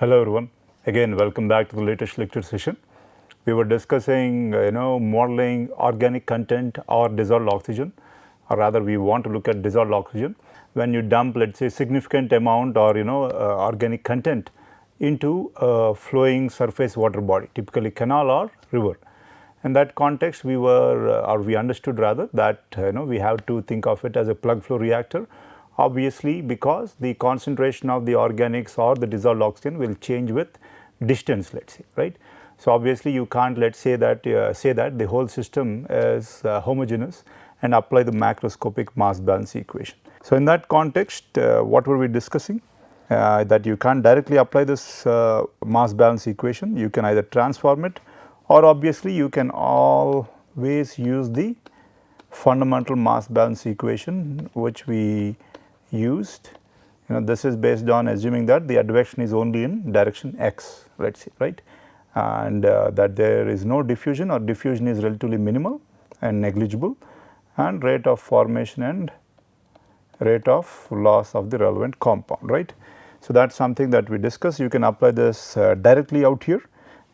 Hello everyone, again welcome back to the latest lecture session. We were discussing modeling organic content or dissolved oxygen, or rather we want to look at dissolved oxygen when you dump, let's say, significant amount or organic content into a flowing surface water body, typically canal or river. In that context, we were or we understood rather that we have to think of it as a plug flow reactor, obviously because the concentration of the organics or the dissolved oxygen will change with distance, let's say, right. So, obviously you can't, let's say that the whole system is homogeneous and apply the macroscopic mass balance equation. So, in that context, what were we discussing? That you can't directly apply this mass balance equation, you can either transform it, or obviously you can always use the fundamental mass balance equation which we used. This is based on assuming that the advection is only in direction x, let us say, right, and that there is no diffusion or diffusion is relatively minimal and negligible, and rate of formation and rate of loss of the relevant compound, right. So, that is something that we discussed. You can apply this directly out here.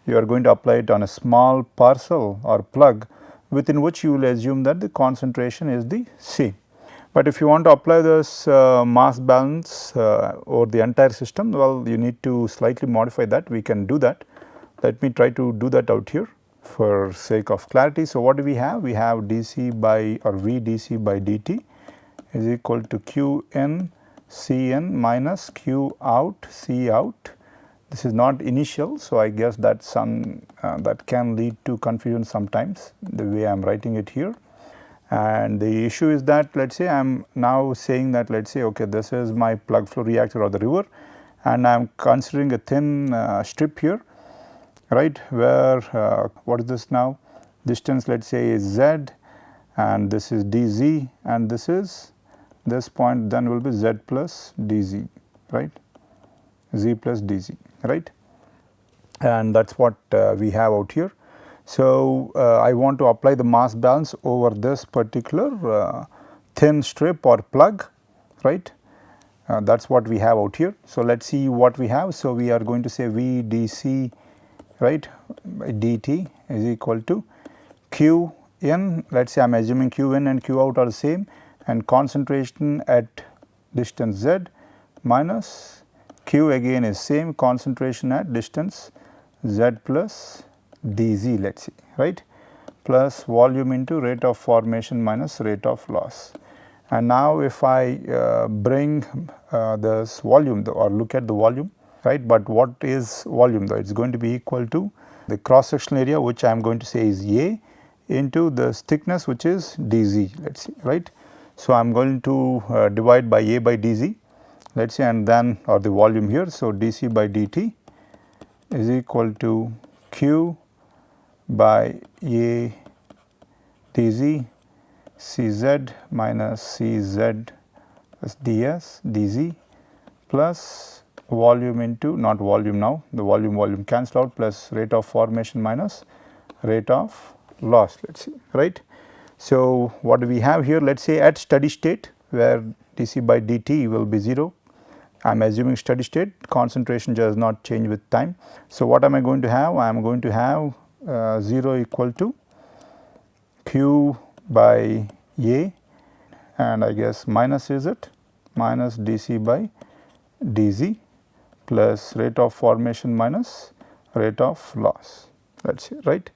You are going to apply it on a small parcel or plug within which you will assume that the concentration is the same. But if you want to apply this mass balance over the entire system, well, you need to slightly modify that. We can do that. Let me try to do that out here for sake of clarity. So, what do we have? We have dC by or V dC by dt is equal to q n C n minus q out C out. This is not initial, so I guess that that can lead to confusion sometimes the way I am writing it here. And the issue is that, let us say I am now saying that, let us say, okay, this is my plug flow reactor or the river, and I am considering a thin strip here, right, where what is this now? Distance, let us say, is z, and this is dz, and this point then will be z plus dz, right, z plus dz, right, and that is what we have out here. So, I want to apply the mass balance over this particular thin strip or plug, right, that is what we have out here. So, let us see what we have. So, we are going to say V dC, right, by dt is equal to q in, let us say I am assuming q in and q out are the same, and concentration at distance z minus q again is same, concentration at distance z plus dz, let us say, right, plus volume into rate of formation minus rate of loss. And now if I bring this volume or look at the volume, right, but what is volume though? It is going to be equal to the cross sectional area, which I am going to say is A, into this thickness, which is dz, let us say, right. So, I am going to divide by A by dz, let us say, and then or the volume here. So, dC by dt is equal to q by A dz Cz minus Cz plus ds dz plus volume into, not volume now, the volume cancel out, plus rate of formation minus rate of loss, let us see, right. So, what do we have here? Let us say at steady state where dC by dt will be 0. I am assuming steady state, concentration does not change with time. So, what am I going to have? I am going to have 0 equal to q by A, and I guess minus is it, minus dC by dz plus rate of formation minus rate of loss, let us say, right.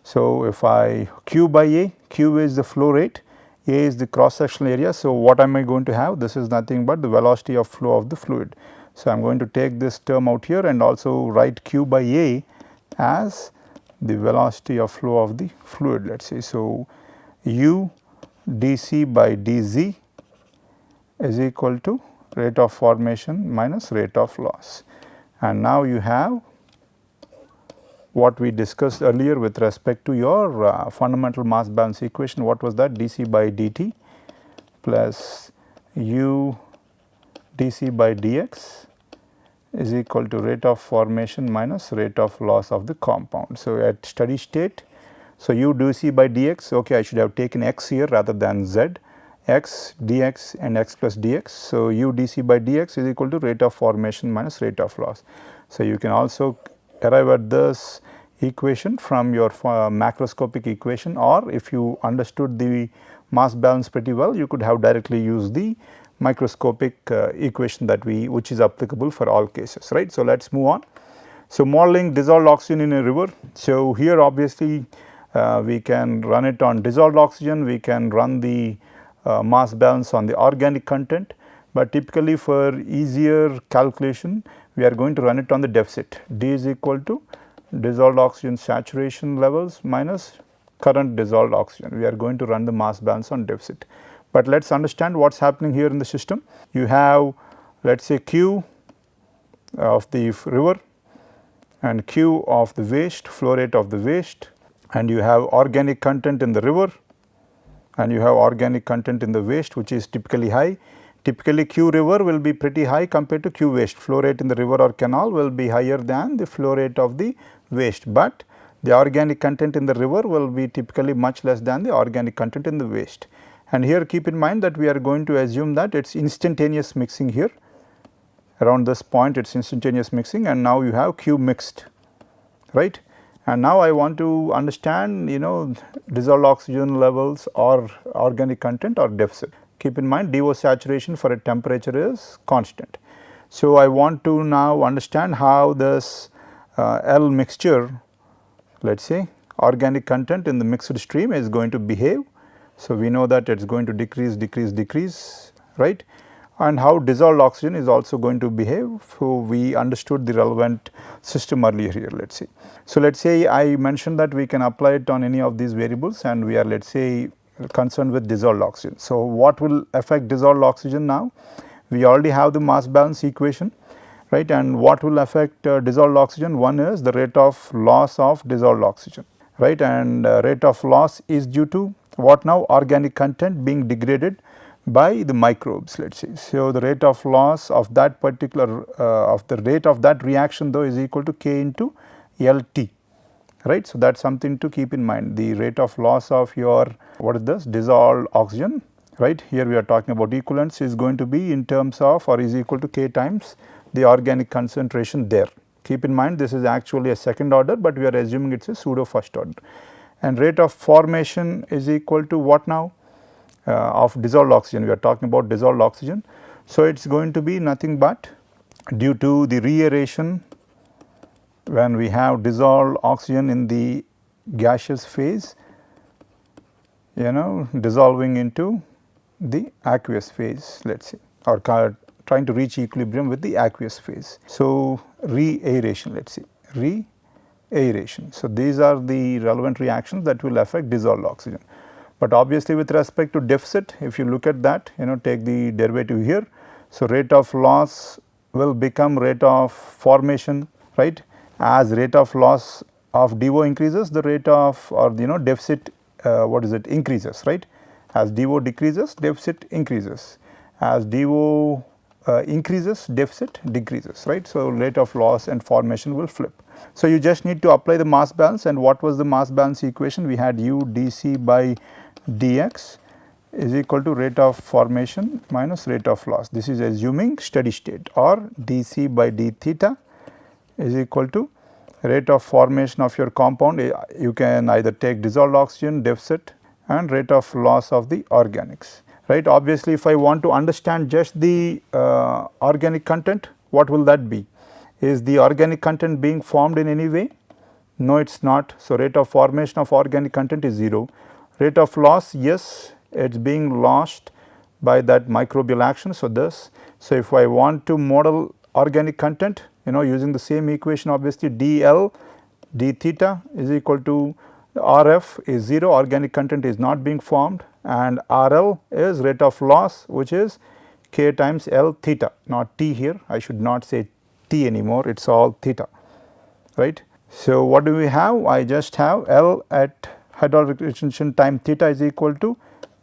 So, if I q by A, q is the flow rate, A is the cross sectional area. So, what am I going to have? This is nothing but the velocity of flow of the fluid. So, I am going to take this term out here and also write q by A as the velocity of flow of the fluid, let us say. So, u dC by dz is equal to rate of formation minus rate of loss. And now you have what we discussed earlier with respect to your fundamental mass balance equation. What was that? dC by dt plus u dC by dx is equal to rate of formation minus rate of loss of the compound. So, at steady state, so u dC by dx, okay, I should have taken x here rather than z, x dx and x plus dx. So, u dC by dx is equal to rate of formation minus rate of loss. So, you can also arrive at this equation from your macroscopic equation, or if you understood the mass balance pretty well, you could have directly used the microscopic equation that which is applicable for all cases, right. So, let us move on. So, modeling dissolved oxygen in a river. So, here obviously we can run it on dissolved oxygen, we can run the mass balance on the organic content, but typically for easier calculation we are going to run it on the deficit. D is equal to dissolved oxygen saturation levels minus current dissolved oxygen. We are going to run the mass balance on deficit. But let us understand what is happening here in the system. You have, let us say, Q of the river and Q of the waste, flow rate of the waste, and you have organic content in the river and you have organic content in the waste, which is typically high. Typically Q river will be pretty high compared to Q waste. Flow rate in the river or canal will be higher than the flow rate of the waste, but the organic content in the river will be typically much less than the organic content in the waste. And here keep in mind that we are going to assume that it is instantaneous mixing here. Around this point it is instantaneous mixing, and now you have Q mixed, right. And now I want to understand, dissolved oxygen levels or organic content or deficit. Keep in mind DO saturation for a temperature is constant. So, I want to now understand how this L mixture, let us say organic content in the mixed stream is going to behave. So, we know that it is going to decrease, right, and how dissolved oxygen is also going to behave. So, we understood the relevant system earlier here, let us say. So, let us say I mentioned that we can apply it on any of these variables, and we are, let us say, concerned with dissolved oxygen. So, what will affect dissolved oxygen now? We already have the mass balance equation, right, and what will affect dissolved oxygen? One is the rate of loss of dissolved oxygen, right, and rate of loss is due to what now? Organic content being degraded by the microbes, let us say. So, the rate of loss of that particular of the rate of that reaction though is equal to K into LT, right. So, that is something to keep in mind, the rate of loss of your what is this dissolved oxygen, right. Here we are talking about equivalence is going to be in terms of or is equal to K times the organic concentration there. Keep in mind this is actually a second order, but we are assuming it is a pseudo first order. And rate of formation is equal to what now? Of dissolved oxygen, we are talking about dissolved oxygen. So, it is going to be nothing but due to the reaeration when we have dissolved oxygen in the gaseous phase, dissolving into the aqueous phase, let us say, or trying to reach equilibrium with the aqueous phase. So, reaeration, let us say, reaeration. So, these are the relevant reactions that will affect dissolved oxygen. But obviously, with respect to deficit, if you look at that, take the derivative here. So, rate of loss will become rate of formation, right. As rate of loss of DO increases, the rate of or deficit increases, right. As DO decreases, deficit increases. As DO increases, deficit decreases, right. So, rate of loss and formation will flip. So, you just need to apply the mass balance, and what was the mass balance equation? We had U dC by dx is equal to rate of formation minus rate of loss. This is assuming steady state, or dC by d theta is equal to rate of formation of your compound. You can either take dissolved oxygen, deficit, and rate of loss of the organics, right. Obviously, if I want to understand just the organic content, what will that be? Is the organic content being formed in any way? No, it is not. So, rate of formation of organic content is 0. Rate of loss, yes, it is being lost by that microbial action. So, if I want to model organic content, using the same equation, obviously dl d theta is equal to Rf is 0, organic content is not being formed, and RL is rate of loss, which is K times L theta, not T here. I should not say T anymore, it is all theta, right. So, what do we have? I just have L at hydraulic retention time theta is equal to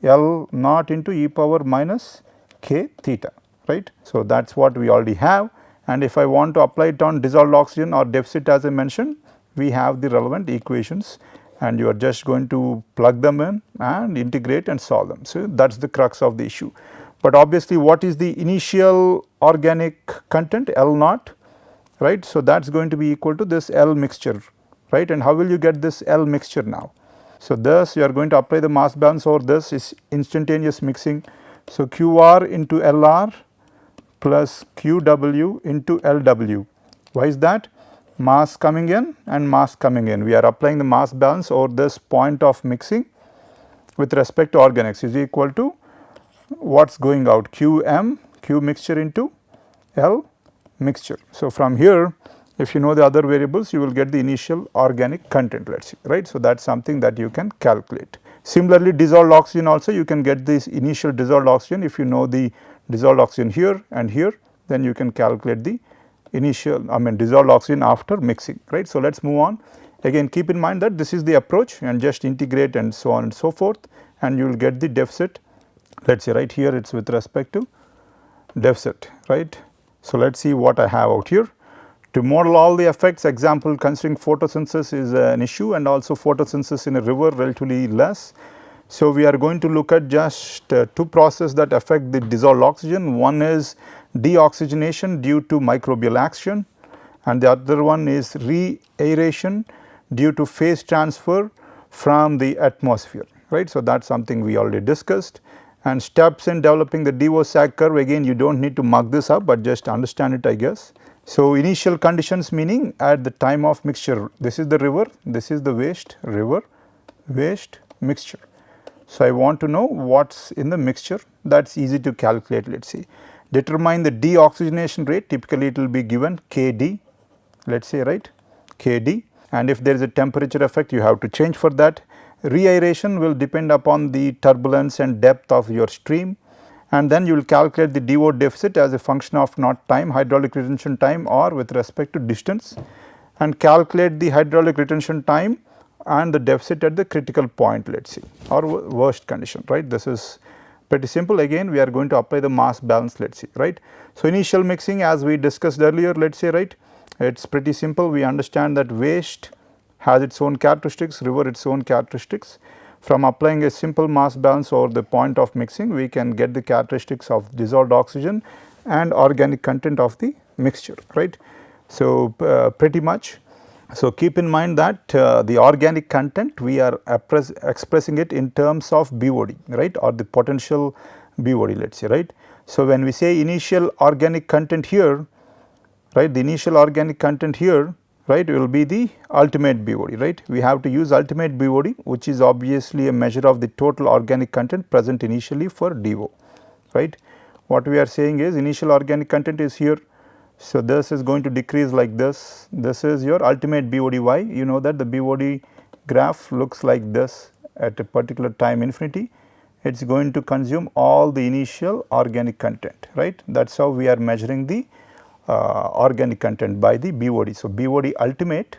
L naught into e power minus K theta, right. So, that is what we already have, and if I want to apply it on dissolved oxygen or deficit, as I mentioned, we have the relevant equations, and you are just going to plug them in and integrate and solve them. So, that is the crux of the issue. But obviously, what is the initial organic content? L naught, right. So, that is going to be equal to this L mixture, right, and how will you get this L mixture now? So, thus you are going to apply the mass balance over this is instantaneous mixing. So, QR into LR plus QW into LW. Why is that? Mass coming in and mass coming in. We are applying the mass balance over this point of mixing with respect to organics is equal to what is going out, QM, Q mixture into L mixture. So, from here if you know the other variables you will get the initial organic content, let us see, right. So, that is something that you can calculate. Similarly, dissolved oxygen also you can get this initial dissolved oxygen if you know the dissolved oxygen here and here, then you can calculate the initial dissolved oxygen after mixing, right. So, let us move on. Again keep in mind that this is the approach and just integrate and so on and so forth, and you will get the deficit. Let us say right here it is with respect to deficit, right. So, let us see what I have out here. To model all the effects, example considering photosynthesis is an issue and also photosynthesis in a river relatively less. So, we are going to look at just two processes that affect the dissolved oxygen. One is deoxygenation due to microbial action and the other one is reaeration due to phase transfer from the atmosphere, right. So, that is something we already discussed. And steps in developing the DO sag curve, again you do not need to mug this up, but just understand it I guess. So, initial conditions meaning at the time of mixture, this is the river, this is the waste, river, waste, mixture. So, I want to know what is in the mixture, that is easy to calculate. Let us see, determine the deoxygenation rate, typically it will be given Kd, let us say, right, Kd, and if there is a temperature effect you have to change for that. Reaeration will depend upon the turbulence and depth of your stream, and then you will calculate the DO deficit as a function of not time, hydraulic retention time or with respect to distance, and calculate the hydraulic retention time and the deficit at the critical point, let us see, or worst condition, right. This is pretty simple. Again we are going to apply the mass balance, let us see, right. So, initial mixing as we discussed earlier, let us say, right, it is pretty simple. We understand that waste has its own characteristics, river its own characteristics. From applying a simple mass balance over the point of mixing, we can get the characteristics of dissolved oxygen and organic content of the mixture, right. So, pretty much. So, keep in mind that the organic content we are expressing it in terms of BOD, right, or the potential BOD, let us say, right. So, when we say initial organic content here, right, the initial organic content here, right, will be the ultimate BOD, right. We have to use ultimate BOD, which is obviously a measure of the total organic content present initially for DO, right. What we are saying is initial organic content is here. So, this is going to decrease like this is your ultimate BOD. Why? You know that the BOD graph looks like this at a particular time infinity, it is going to consume all the initial organic content, right. That is how we are measuring the organic content by the BOD. So, BOD ultimate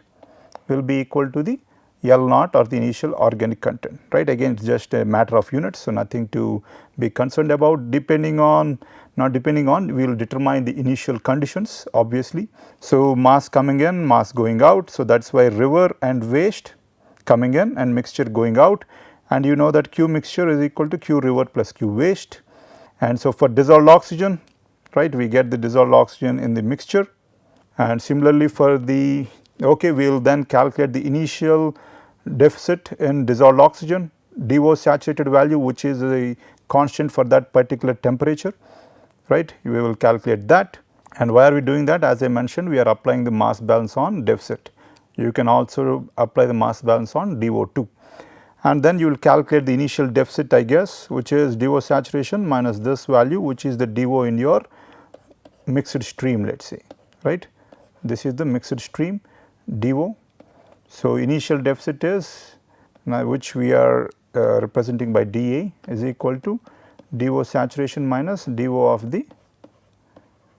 will be equal to the L naught or the initial organic content, right. Again it is just a matter of units. So, nothing to be concerned about. Depending on, not depending on, we will determine the initial conditions obviously. So, mass coming in, mass going out. So, that is why river and waste coming in and mixture going out, and you know that Q mixture is equal to Q river plus Q waste. And so, for dissolved oxygen, right, we get the dissolved oxygen in the mixture, and similarly for the, okay, we will then calculate the initial deficit in dissolved oxygen, DO saturated value, which is a constant for that particular temperature, right. We will calculate that. And why are we doing that? As I mentioned, we are applying the mass balance on deficit. You can also apply the mass balance on DO too. And then you will calculate the initial deficit, I guess, which is DO saturation minus this value, which is the DO in your mixed stream, let us say, right. This is the mixed stream DO. So, initial deficit is now, which we are representing by dA, is equal to DO saturation minus DO of the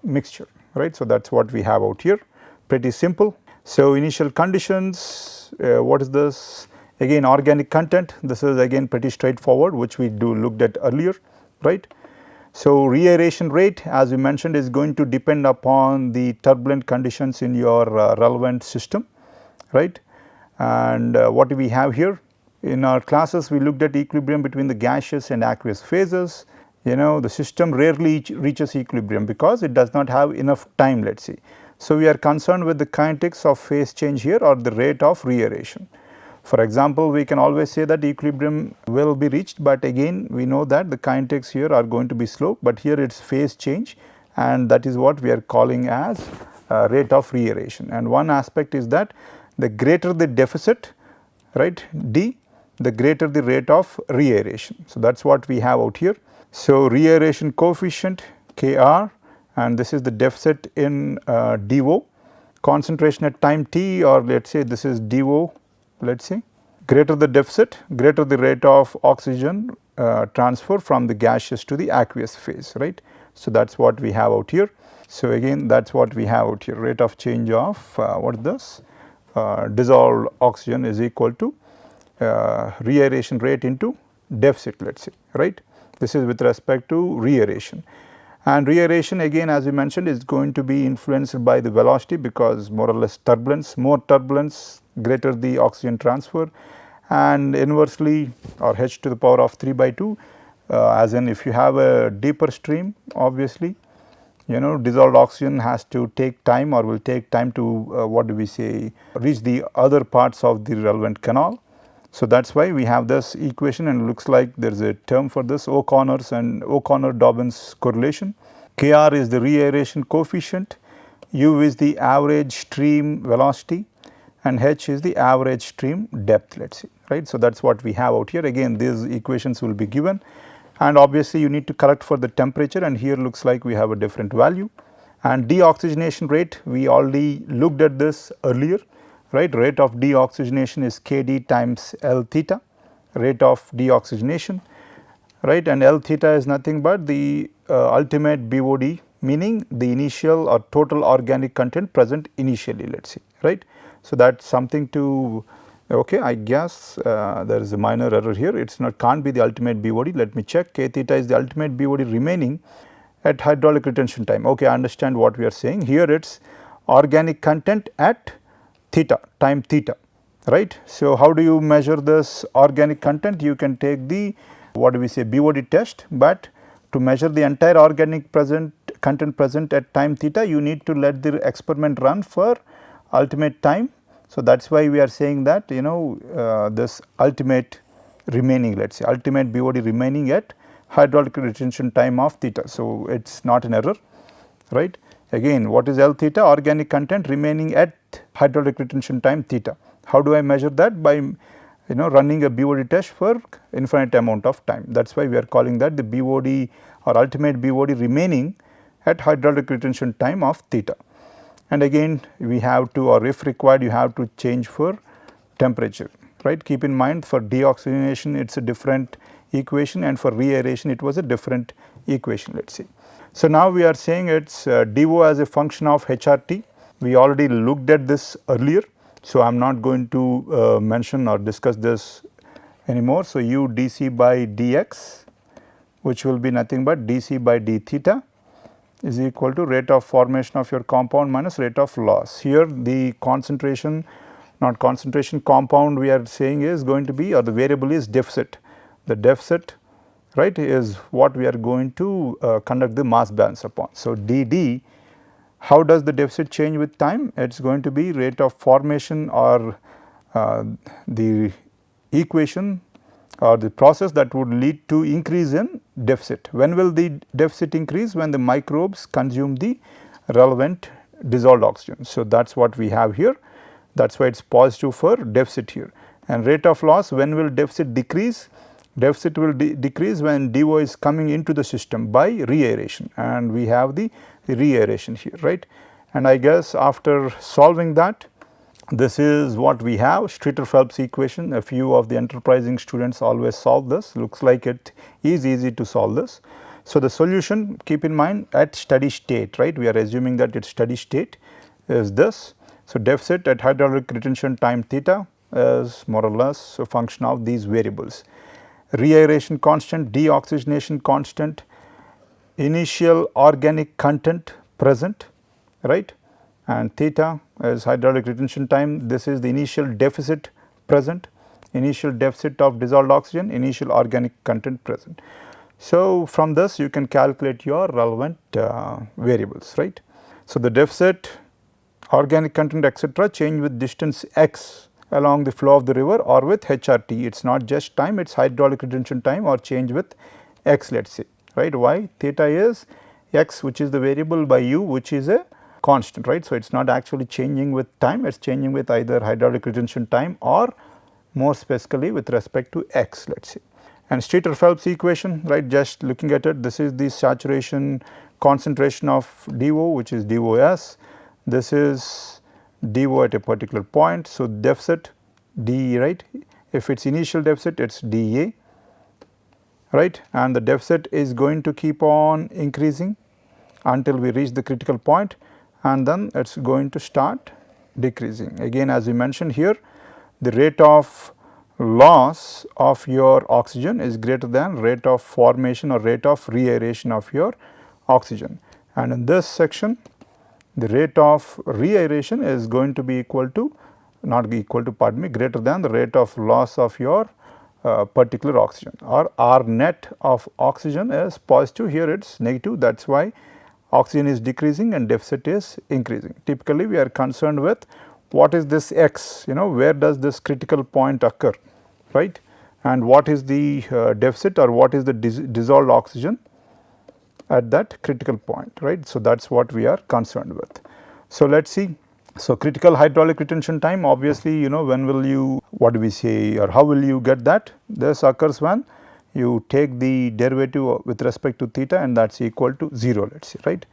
mixture, right. So, that is what we have out here, pretty simple. So, initial conditions, what is this? Again organic content, this is again pretty straightforward, which we looked at earlier, right. So, reaeration rate, as we mentioned, is going to depend upon the turbulent conditions in your relevant system, right. And what do we have here? In our classes we looked at equilibrium between the gaseous and aqueous phases. You know, the system rarely reaches equilibrium because it does not have enough time, let us see. So, we are concerned with the kinetics of phase change here or the rate of reaeration. For example, we can always say that equilibrium will be reached, but again we know that the kinetics here are going to be slow, but here it is phase change, and that is what we are calling as rate of reaeration. And one aspect is that the greater the deficit, right, d, the greater the rate of reaeration. So, that is what we have out here. So, reaeration coefficient Kr, and this is the deficit in DO, concentration at time t, or let us say this is DO, let us say. Greater the deficit, greater the rate of oxygen transfer from the gaseous to the aqueous phase, right. So, that is what we have out here. So, again that is what we have out here, rate of change of what is this dissolved oxygen is equal to reaeration rate into deficit, let us say, right. This is with respect to reaeration. And reaeration again, as we mentioned, is going to be influenced by the velocity, because more or less turbulence, more turbulence, greater the oxygen transfer, and inversely, or h to the power of 3 by 2, as in if you have a deeper stream, obviously dissolved oxygen has to take time, or will take time to what do we say, reach the other parts of the relevant canal. So, that is why we have this equation, and looks like there is a term for this, O'Connor's and O'Connor-Dobbins correlation. Kr is the reaeration coefficient, U is the average stream velocity, and h is the average stream depth, let us say, right. So, that is what we have out here. Again, these equations will be given, and obviously you need to correct for the temperature, and here looks like we have a different value. And deoxygenation rate, we already looked at this earlier, right. Rate of deoxygenation is Kd times L theta, rate of deoxygenation, right, and L theta is nothing but the ultimate BOD, meaning the initial or total organic content present initially, let us say, right. So, that is something to, okay, I guess there is a minor error here, it is not, can't be the ultimate BOD, let me check. K theta is the ultimate BOD remaining at hydraulic retention time. Okay, I understand what we are saying here, it is organic content at theta, time theta, right. So, how do you measure this organic content? You can take the what do we say BOD test, but to measure the entire organic content present at time theta, you need to let the experiment run for ultimate time. So, that is why we are saying that this ultimate remaining, let us say ultimate BOD remaining at hydraulic retention time of theta. So, it is not an error, right. Again, what is L theta? Organic content remaining at hydraulic retention time theta. How do I measure that? By running a BOD test for infinite amount of time. That is why we are calling that the BOD or ultimate BOD remaining at hydraulic retention time of theta. And again we have to, or if required, you have to change for temperature, right. Keep in mind, for deoxygenation it is a different equation, and for reaeration it was a different equation, let us say. So, now we are saying it is DO as a function of HRT. We already looked at this earlier. So, I am not going to mention or discuss this anymore. So, U dC by dx, which will be nothing but dC by d theta, is equal to rate of formation of your compound minus rate of loss. Here the concentration, not concentration, compound we are saying is going to be, or the variable is deficit. The deficit, right, is what we are going to conduct the mass balance upon. So, dd, how does the deficit change with time? It is going to be rate of formation, or the equation or the process that would lead to increase in deficit. When will the deficit increase? When the microbes consume the relevant dissolved oxygen. So, that is what we have here, that is why it is positive for deficit here. And rate of loss, when will deficit decrease? Deficit will decrease when DO is coming into the system by reaeration, and we have the reaeration here, right. And I guess after solving that, this is what we have, Streeter-Phelps equation. A few of the enterprising students always solve this, looks like it is easy to solve this. So, the solution, keep in mind, at steady state, right, we are assuming that its steady state is this. So, deficit at hydraulic retention time theta is more or less a function of these variables. Reaeration constant, deoxygenation constant, initial organic content present, right, and theta is hydraulic retention time. This is the initial deficit present, initial deficit of dissolved oxygen, initial organic content present. So, from this you can calculate your relevant variables, right. So, the deficit organic content etc. change with distance x along the flow of the river or with HRT. It is not just time, it is hydraulic retention time or change with x, let us say, right. Why? Theta is x, which is the variable, by u, which is a constant, right. So, it is not actually changing with time, it is changing with either hydraulic retention time or more specifically with respect to x, let us say. And Streeter-Phelps equation, right, just looking at it, this is the saturation concentration of DO, which is DOS. This is DO at a particular point. So, deficit DE, right. If it is initial deficit, it is DA, right, and the deficit is going to keep on increasing until we reach the critical point, and then it is going to start decreasing. Again, as we mentioned here, the rate of loss of your oxygen is greater than rate of formation or rate of reaeration of your oxygen. And in this section, the rate of reaeration is going to be equal to, not equal to, pardon me, greater than the rate of loss of your particular oxygen, or R net of oxygen is positive, here it is negative. That is why oxygen is decreasing and deficit is increasing. Typically, we are concerned with what is this x, where does this critical point occur, right, and what is the deficit or what is the dissolved oxygen at that critical point, right. So, that is what we are concerned with. So, let us see. So, critical hydraulic retention time, obviously, when will you, what do we say, or how will you get that? This occurs when you take the derivative with respect to theta, and that is equal to 0, let us say, right.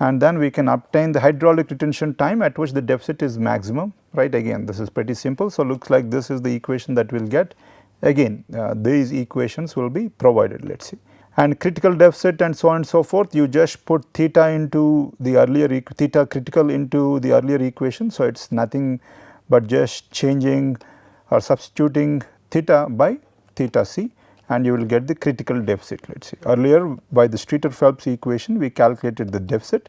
And then we can obtain the hydraulic retention time at which the deficit is maximum, right. Again, this is pretty simple. So, looks like this is the equation that we will get. Again, these equations will be provided, let us see. And critical deficit and so on and so forth, you just put theta into the earlier theta critical into the earlier equation. So, it is nothing but just changing or substituting theta by theta c, and you will get the critical deficit, let us say. Earlier, by the Streeter-Phelps equation, we calculated the deficit.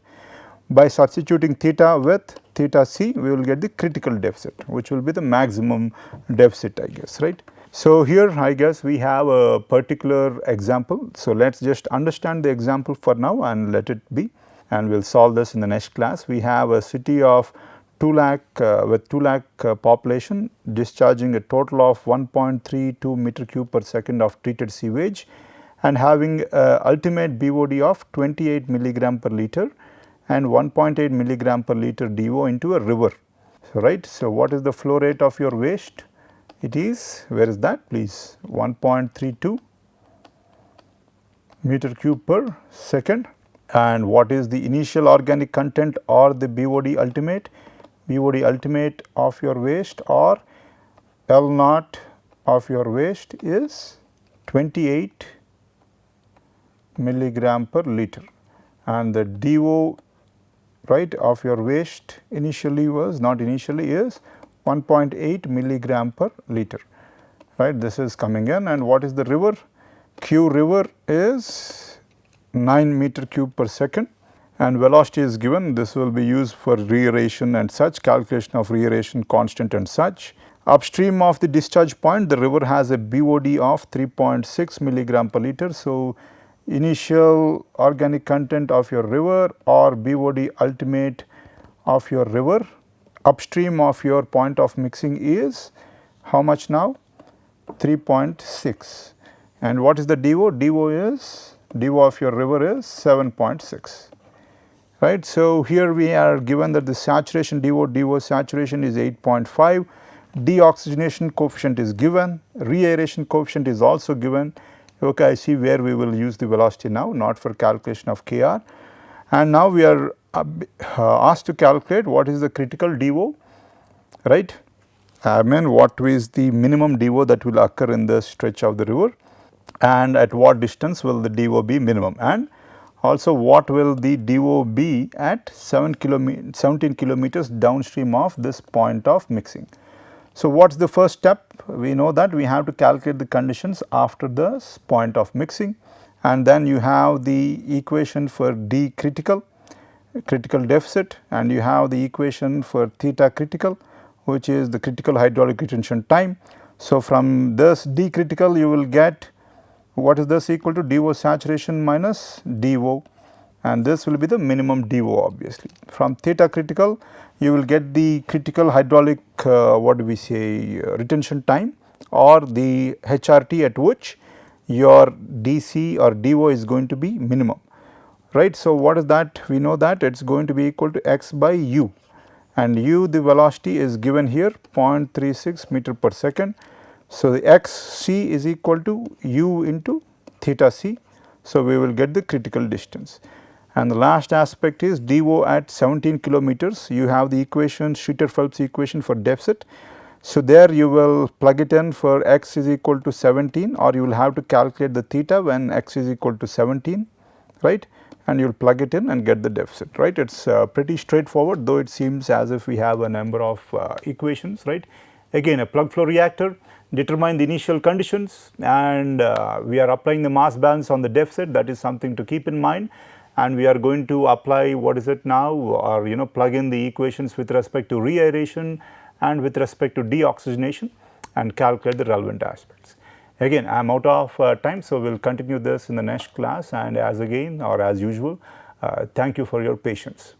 By substituting theta with theta c, we will get the critical deficit, which will be the maximum deficit, I guess, right. So, here I guess we have a particular example. So, let us just understand the example for now and let it be, and we will solve this in the next class. We have a city of 2 lakh with 2 lakh population discharging a total of 1.32 meter cube per second of treated sewage and having ultimate BOD of 28 milligram per liter and 1.8 milligram per liter DO into a river. So, right. So, what is the flow rate of your waste? It is, where is that please, 1.32 meter cube per second. And what is the initial organic content or the BOD ultimate? BOD ultimate of your waste or L naught of your waste is 28 milligram per liter, and the DO, right, of your waste initially was, not initially, is 1.8 milligram per liter, right. This is coming in, and what is the river? Q river is 9 meter cube per second, and velocity is given. This will be used for reaeration and such, calculation of reaeration constant and such. Upstream of the discharge point, the river has a BOD of 3.6 milligram per liter. So, initial organic content of your river or BOD ultimate of your river upstream of your point of mixing is how much now? 3.6. And what is the DO? DO is, DO of your river is 7.6, right. So, here we are given that the saturation DO saturation is 8.5, deoxygenation coefficient is given, reaeration coefficient is also given. Okay, I see where we will use the velocity now, not for calculation of Kr. And now we are asked to calculate what is the critical DO, right. I mean, what is the minimum DO that will occur in the stretch of the river, and at what distance will the DO be minimum, and also what will the DO be at 17 kilometers downstream of this point of mixing. So, what is the first step? We know that we have to calculate the conditions after this point of mixing, and then you have the equation for D critical deficit, and you have the equation for theta critical, which is the critical hydraulic retention time. So, from this D critical you will get, what is this equal to? DO saturation minus DO and this will be the minimum DO obviously. From theta critical you will get the critical hydraulic what do we say retention time or the HRT at which your DC or DO is going to be minimum, right. So, what is that? We know that it is going to be equal to x by u, and u the velocity is given here 0.36 meter per second. So, the x c is equal to u into theta c. So, we will get the critical distance. And the last aspect is DO at 17 kilometers. You have the equation Streeter-Phelps equation for deficit. So, there you will plug it in for x is equal to 17, or you will have to calculate the theta when x is equal to 17, right, and you will plug it in and get the deficit, right. It is pretty straightforward, though it seems as if we have a number of equations, right. Again, a plug flow reactor, determine the initial conditions, and we are applying the mass balance on the deficit. That is something to keep in mind. And we are going to apply what is it now, or plug in the equations with respect to reaeration and with respect to deoxygenation and calculate the relevant aspects. Again, I am out of time, so we will continue this in the next class, and as again or as usual, thank you for your patience.